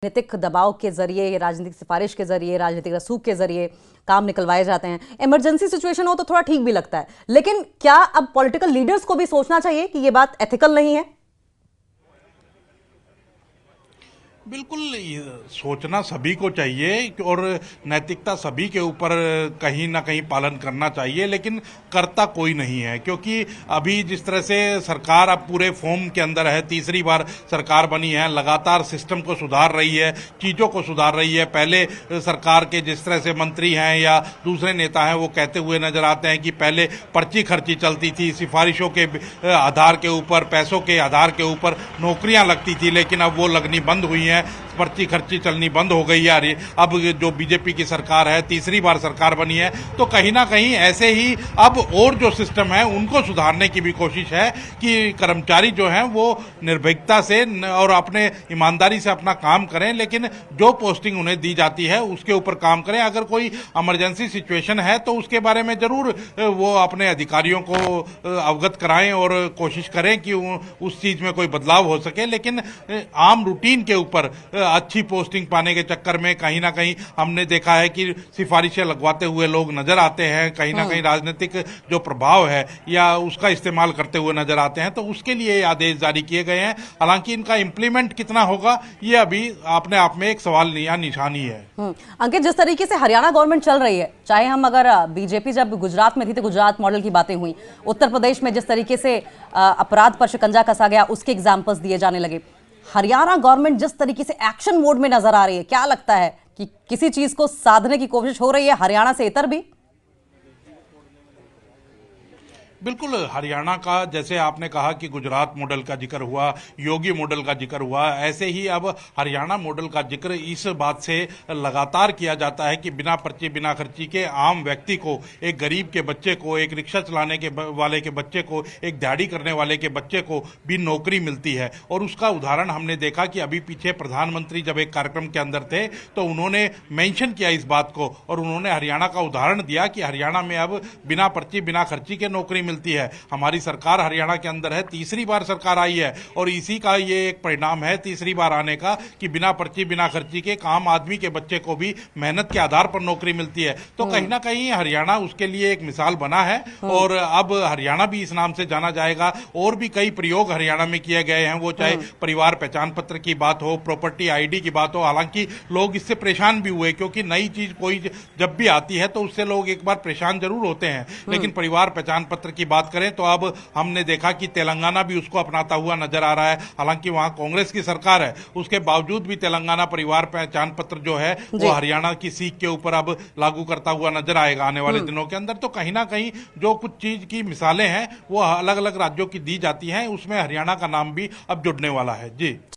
राजनीतिक दबाव के जरिए, राजनीतिक सिफारिश के जरिए, राजनीतिक रसूख के जरिए काम निकलवाए जाते हैं। इमरजेंसी सिचुएशन हो तो थोड़ा ठीक भी लगता है, लेकिन क्या अब पॉलिटिकल लीडर्स को भी सोचना चाहिए कि यह बात एथिकल नहीं है? बिल्कुल, सोचना सभी को चाहिए और नैतिकता सभी के ऊपर कहीं ना कहीं पालन करना चाहिए, लेकिन करता कोई नहीं है। क्योंकि अभी जिस तरह से सरकार अब पूरे फॉर्म के अंदर है, तीसरी बार सरकार बनी है, लगातार सिस्टम को सुधार रही है, चीज़ों को सुधार रही है। पहले सरकार के जिस तरह से मंत्री हैं या दूसरे नेता हैं वो कहते हुए नजर आते हैं कि पहले पर्ची खर्ची चलती थी, सिफारिशों के आधार के ऊपर, पैसों के आधार के ऊपर नौकरियां लगती थी, लेकिन अब वो लगनी बंद हुई हैं, पर्ची खर्ची चलनी बंद हो गई है। अब जो बीजेपी की सरकार है, तीसरी बार सरकार बनी है, तो कहीं ना कहीं ऐसे ही अब और जो सिस्टम है उनको सुधारने की भी कोशिश है कि कर्मचारी जो हैं वो निर्भीकता से और अपने ईमानदारी से अपना काम करें, लेकिन जो पोस्टिंग उन्हें दी जाती है उसके ऊपर काम करें। अगर कोई इमरजेंसी सिचुएशन है तो उसके बारे में जरूर वो अपने अधिकारियों को अवगत कराएं और कोशिश करें कि उस चीज में कोई बदलाव हो सके। लेकिन आम रूटीन के ऊपर अच्छी पोस्टिंग पाने के चक्कर में कहीं ना कहीं हमने देखा है कि सिफारिशें लगवाते हुए लोग नजर आते हैं, कहीं ना कहीं राजनीतिक जो प्रभाव है या उसका इस्तेमाल करते हुए नजर आते हैं, तो उसके लिए ये आदेश जारी किए गए हैं। हालांकि इनका इंप्लीमेंट कितना होगा ये अभी अपने आप में एक सवाल या निशानी है। अंकित, जिस तरीके से हरियाणा गवर्नमेंट चल रही है, चाहे हम अगर बीजेपी जब गुजरात में थी तो गुजरात मॉडल की बातें हुई, उत्तर प्रदेश में जिस तरीके से अपराध पर शिकंजा कसा गया उसके एग्जाम्पल्स दिए जाने लगे, हरियाणा गवर्नमेंट जिस तरीके से एक्शन मोड में नजर आ रही है, क्या लगता है कि किसी चीज को साधने की कोशिश हो रही है हरियाणा से इतर भी? बिल्कुल, हरियाणा का जैसे आपने कहा कि गुजरात मॉडल का जिक्र हुआ, योगी मॉडल का जिक्र हुआ, ऐसे ही अब हरियाणा मॉडल का जिक्र इस बात से लगातार किया जाता है कि बिना पर्ची बिना खर्ची के आम व्यक्ति को, एक गरीब के बच्चे को, एक रिक्शा चलाने के वाले के बच्चे को, एक दिहाड़ी करने वाले के बच्चे को भी नौकरी मिलती है। और उसका उदाहरण हमने देखा कि अभी पीछे प्रधानमंत्री जब एक कार्यक्रम के अंदर थे तो उन्होंने मेंशन किया इस बात को और उन्होंने हरियाणा का उदाहरण दिया कि हरियाणा में अब बिना पर्ची बिना खर्ची के नौकरी मिलती है। हमारी सरकार हरियाणा के अंदर है, तीसरी बार सरकार आई है और इसी का ये एक परिणाम है तीसरी बार आने का कि बिना पर्ची बिना खर्ची के आम आदमी के बच्चे को भी मेहनत के आधार पर नौकरी मिलती है। तो कहीं ना कहीं हरियाणा उसके लिए एक मिसाल बना है और अब हरियाणा भी इस नाम से जाना जाएगा। और भी कई प्रयोग हरियाणा में किए गए हैं, वो चाहे परिवार पहचान पत्र की बात हो, प्रॉपर्टी आईडी की बात हो। हालांकि लोग इससे परेशान भी हुए क्योंकि नई चीज कोई जब भी आती है तो उससे लोग एक बार परेशान जरूर होते हैं, लेकिन परिवार पहचान पत्र की बात करें तो अब हमने देखा कि तेलंगाना भी उसको अपनाता हुआ नजर आ रहा है। हालांकि वहां कांग्रेस की सरकार है, उसके बावजूद भी तेलंगाना परिवार पहचान पत्र जो है वो हरियाणा की सीख के ऊपर अब लागू करता हुआ नजर आएगा आने वाले दिनों के अंदर। तो कहीं ना कहीं जो कुछ चीज की मिसालें हैं वो अलग अलग राज्यों की दी जाती हैं, उसमें हरियाणा का नाम भी अब जुड़ने वाला है। जी।